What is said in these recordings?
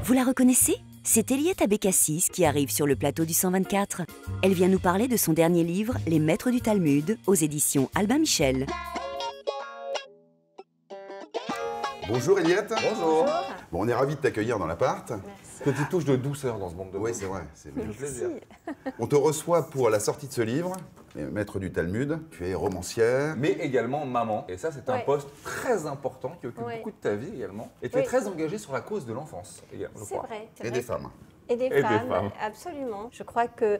Vous la reconnaissez? C'est Eliette Abécassis qui arrive sur le plateau du 124. Elle vient nous parler de son dernier livre, Les Maîtres du Talmud, aux éditions Albin Michel. Bonjour Eliette. Bonjour. Bon, on est ravis de t'accueillir dans l'appart. Petite touche de douceur dans ce monde de Oui, monde. c'est vrai, c'est bien. Plaisir. On te reçoit pour la sortie de ce livre, Les Maîtres du Talmud. Tu es romancière. Mais également maman. Et ça, c'est un Ouais. poste très important qui occupe Ouais. beaucoup de ta vie également. Et tu es Oui. très engagée sur la cause de l'enfance, également, je C'est crois. vrai. Et des femmes. Et des des femmes, femmes. absolument. Je crois que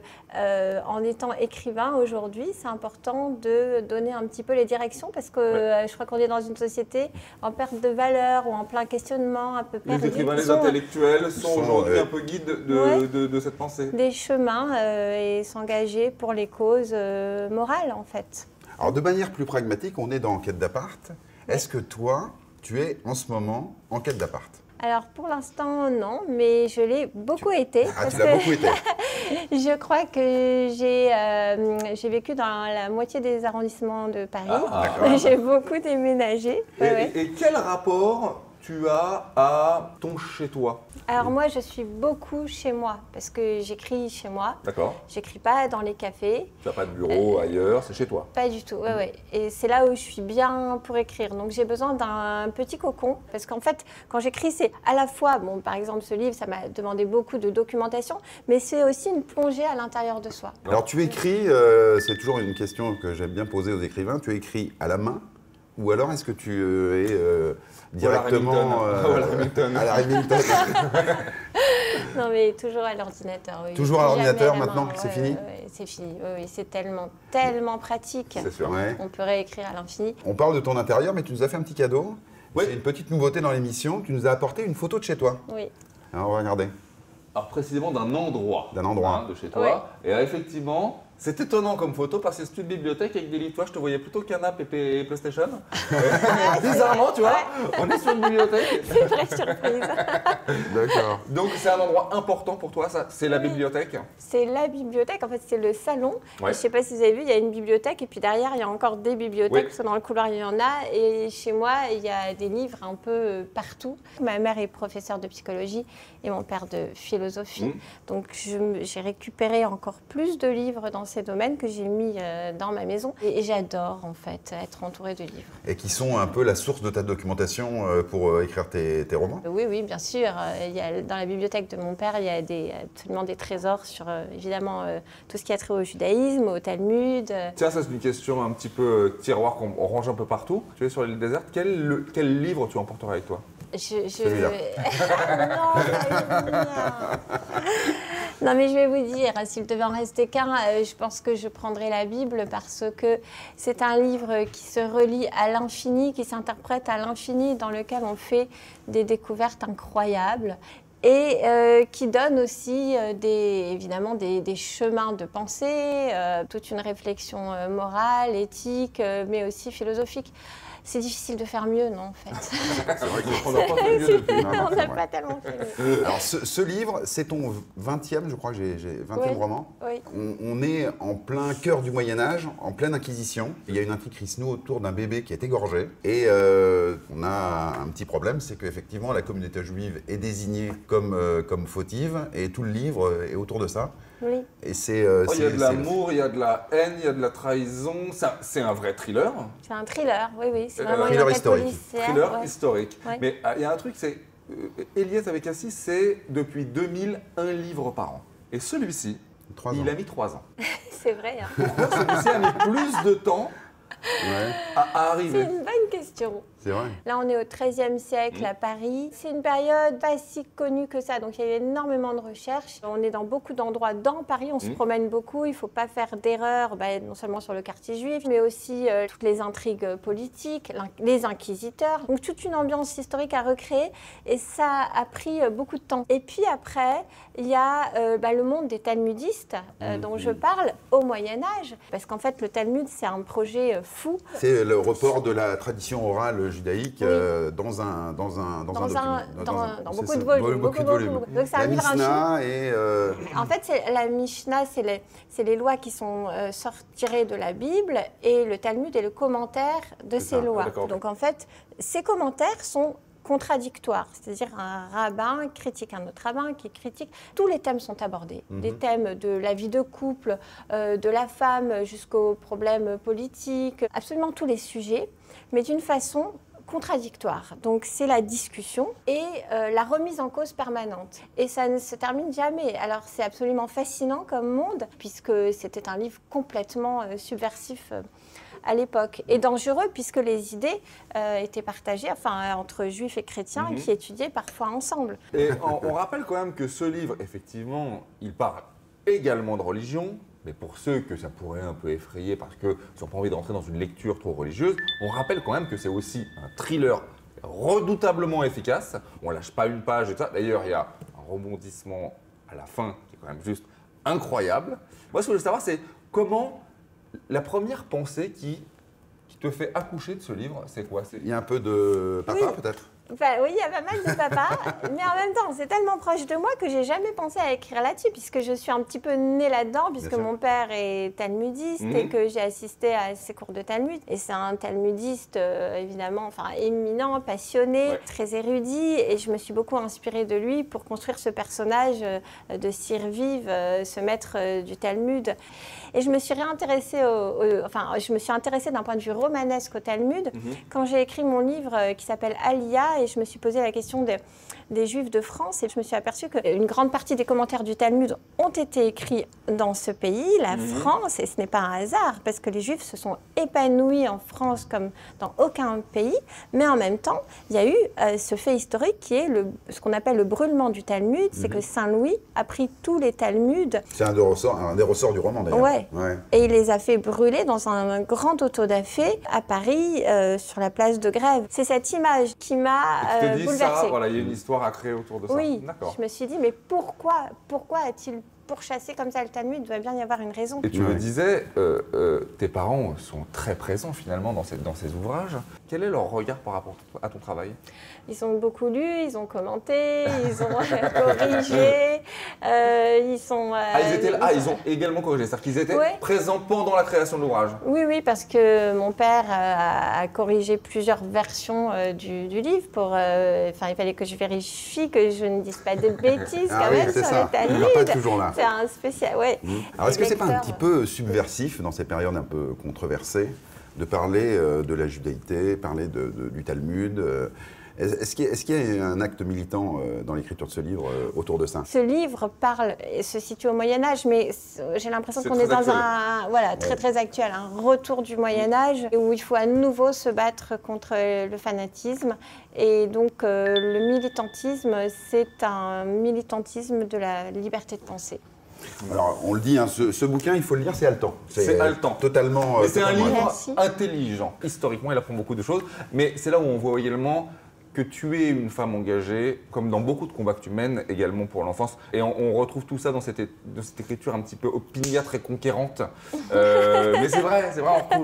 en étant écrivain aujourd'hui, c'est important de donner un petit peu les directions parce que je crois qu'on est dans une société en perte de valeur ou en plein questionnement, un peu perdu. Les écrivains, les Ils ont intellectuels sont sont, aujourd'hui un peu guides de cette pensée. des chemins et s'engager pour les causes morales en fait. Alors, de manière plus pragmatique, on est dans Quête d'appart. Est-ce que toi, tu es en ce moment en quête d'appart? Alors pour l'instant non, mais je l'ai beaucoup été. Ah, parce tu l'as que beaucoup été. je crois que j'ai vécu dans la moitié des arrondissements de Paris. Ah, d'accord. J'ai beaucoup déménagé. Ouais, ouais. Et quel rapport tu as à ton chez-toi? Alors moi, je suis beaucoup chez moi parce que j'écris chez moi. D'accord. J'écris pas dans les cafés, Tu n'as pas de bureau ailleurs, c'est chez toi. pas du tout. Ouais, ouais. Et c'est là où je suis bien pour écrire. Donc j'ai besoin d'un petit cocon parce qu'en fait, quand j'écris, c'est à la fois, bon, par exemple, ce livre, ça m'a demandé beaucoup de documentation, mais c'est aussi une plongée à l'intérieur de soi. Alors, tu écris, c'est toujours une question que j'aime bien poser aux écrivains, tu écris à la main ou alors est-ce que tu es directement Ou à la Remington. à la Remington? Non, mais toujours à l'ordinateur. Oui. Toujours à Jamais l'ordinateur la main. maintenant, c'est fini c'est fini. Oui, oui, c'est tellement pratique. C'est sûr. Ouais. On peut réécrire à l'infini. On parle de ton intérieur, mais tu nous as fait un petit cadeau. Oui. C'est une petite nouveauté dans l'émission. Tu nous as apporté une photo de chez toi. Oui. Alors, on va regarder. Alors précisément d'un endroit. D'un endroit. De chez toi. Et effectivement, c'est étonnant comme photo parce que c'est une bibliothèque avec des livres. Toi, je te voyais plutôt canapé et PlayStation. Bizarrement, tu vois, on est sur une bibliothèque. C'est une vraie surprise. D'accord. Donc c'est un endroit important pour toi, ça, c'est la Oui. bibliothèque. C'est la bibliothèque, en fait, c'est le salon. Ouais. Je ne sais pas si vous avez vu, il y a une bibliothèque et puis derrière, il y a encore des bibliothèques, Oui. parce que dans le couloir, il y en a. Et chez moi, il y a des livres un peu partout. Ma mère est professeure de psychologie et mon père de philosophie. Donc j'ai récupéré encore plus de livres dans ces domaines que j'ai mis dans ma maison. Et j'adore, en fait, être entourée de livres. Et qui sont un peu la source de ta documentation pour écrire tes romans. Oui, oui, bien sûr. Dans la bibliothèque de mon père, il y a absolument des trésors sur, évidemment, tout ce qui a trait au judaïsme, au Talmud. Tiens, ça c'est une question un petit peu tiroir qu'on range un peu partout. Tu es sur l'île déserte, quel livre tu emporterais avec toi? Celui-là. Non, ça va venir. Non, mais je vais vous dire, s'il devait en rester qu'un, je pense que je prendrais la Bible parce que c'est un livre qui se relie à l'infini, qui s'interprète à l'infini, dans lequel on fait des découvertes incroyables. Et qui donne aussi évidemment des chemins de pensée, toute une réflexion morale, éthique, mais aussi philosophique. C'est difficile de faire mieux, non, en fait. C'est vrai qu'on n'a pas fait mieux depuis. Non, On c'est n'a vrai. pas tellement fait mieux. Alors, ce livre, c'est ton 20e, je crois que j'ai 20e Oui. roman. Oui. On est en plein cœur du Moyen-Âge, en pleine Inquisition. Il y a une intrigue qui se noue autour d'un bébé qui est égorgé. Et on a un petit problème, c'est qu'effectivement, la communauté juive est désignée comme fautive. Et tout le livre est autour de ça. Oui. Et c'est. Oh, il y a de l'amour, il y a de la haine, il y a de la trahison. C'est un vrai thriller. C'est un thriller, oui, oui. C'est vraiment thriller une enquête historique. policière. Thriller Ouais. historique. Ouais. Mais il y a un truc, c'est Eliette Abécassis, c'est depuis 2000 un livre par an. Et celui-ci, 3 ans. il a mis 3 ans. C'est vrai. Hein. Pourquoi celui-ci a mis plus de temps Ouais, à C'est arriver? une bonne question. c'est vrai. Là, on est au XIIIe siècle à Paris. C'est une période pas si connue que ça, donc il y a eu énormément de recherches. On est dans beaucoup d'endroits dans Paris, on se promène beaucoup. Il ne faut pas faire d'erreurs, non seulement sur le quartier juif, mais aussi toutes les intrigues politiques, les inquisiteurs. Donc toute une ambiance historique à recréer et ça a pris beaucoup de temps. Et puis après, il y a le monde des talmudistes dont je parle au Moyen-Âge, parce qu'en fait, le Talmud, c'est un projet fou. C'est le report de la tradition orale judaïque Oui. dans un document. Dans C'est beaucoup ça, de volumes. beaucoup de volumes. Donc c'est un La livre infini. Mishnah et. En fait, la Mishnah, c'est les lois qui sont tirées de la Bible et le Talmud est le commentaire de C'est ces ça, lois. d'accord. Donc en fait, ces commentaires sont contradictoire, c'est-à-dire un rabbin critique un autre rabbin qui critique. Tous les thèmes sont abordés, des thèmes de la vie de couple, de la femme jusqu'aux problèmes politiques, absolument tous les sujets, mais d'une façon contradictoire. Donc c'est la discussion et la remise en cause permanente. Et ça ne se termine jamais. Alors c'est absolument fascinant comme monde, puisque c'était un livre complètement subversif à l'époque, et dangereux puisque les idées étaient partagées entre juifs et chrétiens qui étudiaient parfois ensemble. Et on rappelle quand même que ce livre, effectivement, il parle également de religion. Mais pour ceux que ça pourrait un peu effrayer parce qu'ils n'ont pas envie d'entrer dans une lecture trop religieuse, on rappelle quand même que c'est aussi un thriller redoutablement efficace. On lâche pas une page et tout ça. D'ailleurs, il y a un rebondissement à la fin qui est quand même juste incroyable. Moi, ce que je veux savoir, c'est comment la première pensée qui te fait accoucher de ce livre, c'est quoi? Il y a un peu de papa, peut-être? Enfin, oui, il y a pas mal de papa, mais en même temps, c'est tellement proche de moi que j'ai jamais pensé à écrire là-dessus, puisque je suis un petit peu née là-dedans, puisque mon père est talmudiste et que j'ai assisté à ses cours de Talmud. Et c'est un talmudiste, évidemment, éminent, passionné, très érudit, et je me suis beaucoup inspirée de lui pour construire ce personnage de Sir Viv, ce maître du Talmud. Et je me suis réintéressée, je me suis intéressée d'un point de vue romanesque au Talmud quand j'ai écrit mon livre qui s'appelle Aliyah. Et je me suis posé la question des Juifs de France et je me suis aperçue qu'une grande partie des commentaires du Talmud ont été écrits dans ce pays, la France, et ce n'est pas un hasard parce que les Juifs se sont épanouis en France comme dans aucun pays, mais en même temps, il y a eu ce fait historique qui est ce qu'on appelle le brûlement du Talmud, c'est que Saint-Louis a pris tous les Talmuds. C'est un des ressorts du roman d'ailleurs. Ouais. Et il les a fait brûler dans un grand autodafé à Paris, sur la place de Grève. C'est cette image qui m'a bouleversée. Ça, voilà, il y a une histoire à créer autour de ça. Oui, je me suis dit, mais pourquoi a-t-il pourchassé comme ça le Talmud? Il doit bien y avoir une raison. Et tu me disais, tes parents sont très présents finalement dans ces ouvrages. Quel est leur regard par rapport à ton travail? Ils ont beaucoup lu, ils ont commenté, ils ont corrigé, ils sont... ils ont également corrigé, c'est-à-dire qu'ils étaient présents pendant la création de l'ouvrage. Oui, parce que mon père a corrigé plusieurs versions du livre. Il fallait que je vérifie que je ne dise pas de bêtises quand même sur le Talmud. Il n'est pas toujours là. C'est un spécial, Alors est-ce que c'est pas un petit peu subversif dans ces périodes un peu controversées de parler de la judaïté, parler du Talmud? Est-ce qu'il y a un acte militant dans l'écriture de ce livre autour de ça? Ce livre se situe au Moyen-Âge, mais j'ai l'impression qu'on est dans très actuel, un retour du Moyen-Âge où il faut à nouveau se battre contre le fanatisme. Et donc le militantisme, c'est un militantisme de la liberté de penser. Alors, on le dit, ce bouquin, il faut le lire, c'est haletant. C'est haletant. Totalement. Mais c'est un livre intelligent. Historiquement, il apprend beaucoup de choses. Mais c'est là où on voit également que tu es une femme engagée, comme dans beaucoup de combats que tu mènes également pour l'enfance. Et on retrouve tout ça dans cette écriture un petit peu opiniâtre et conquérante. Mais c'est vrai,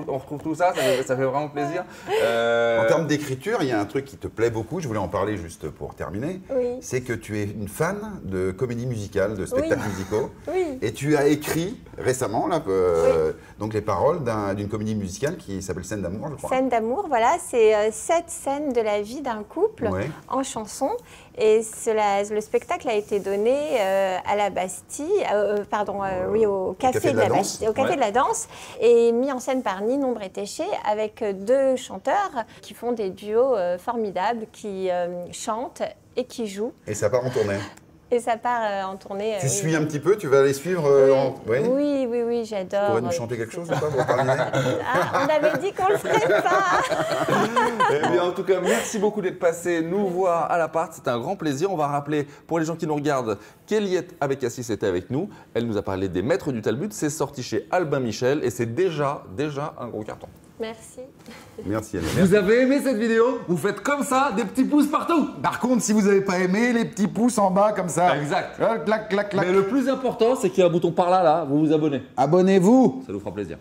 on retrouve tout ça, ça fait vraiment plaisir. En termes d'écriture, il y a un truc qui te plaît beaucoup, je voulais en parler juste pour terminer. Oui. C'est que tu es une fan de comédie musicale, de spectacles musicaux. Oui. Et tu as écrit récemment donc les paroles d'une comédie musicale qui s'appelle Scène d'amour, je crois. Scène d'amour, voilà, c'est 7 scènes de la vie d'un couple en chanson. Et le spectacle a été donné à la Bastille, au Café de la Bastille, au Café de la Danse, et mis en scène par Ninon Bretéché avec 2 chanteurs qui font des duos formidables, qui chantent et qui jouent. Et ça part en tournée. Et ça part en tournée. Tu suis un petit peu, tu vas aller suivre Oui, j'adore. Tu pourrais nous chanter quelque chose ou pas pour terminer? On avait dit qu'on le ferait pas. Eh bien, en tout cas, merci beaucoup d'être passé nous voir à l'appart. C'était un grand plaisir. On va rappeler pour les gens qui nous regardent qu'Eliette Abécassis était avec nous. Elle nous a parlé des Maîtres du Talmud. C'est sorti chez Albin Michel et c'est déjà un gros carton. Merci. Merci Anne. Vous avez aimé cette vidéo? Vous faites comme ça, des petits pouces partout. Par contre, si vous n'avez pas aimé, les petits pouces en bas comme ça. Exact. Clac, clac, clac. Mais le plus important, c'est qu'il y a un bouton par là, vous vous abonnez. Abonnez-vous. Ça nous fera plaisir.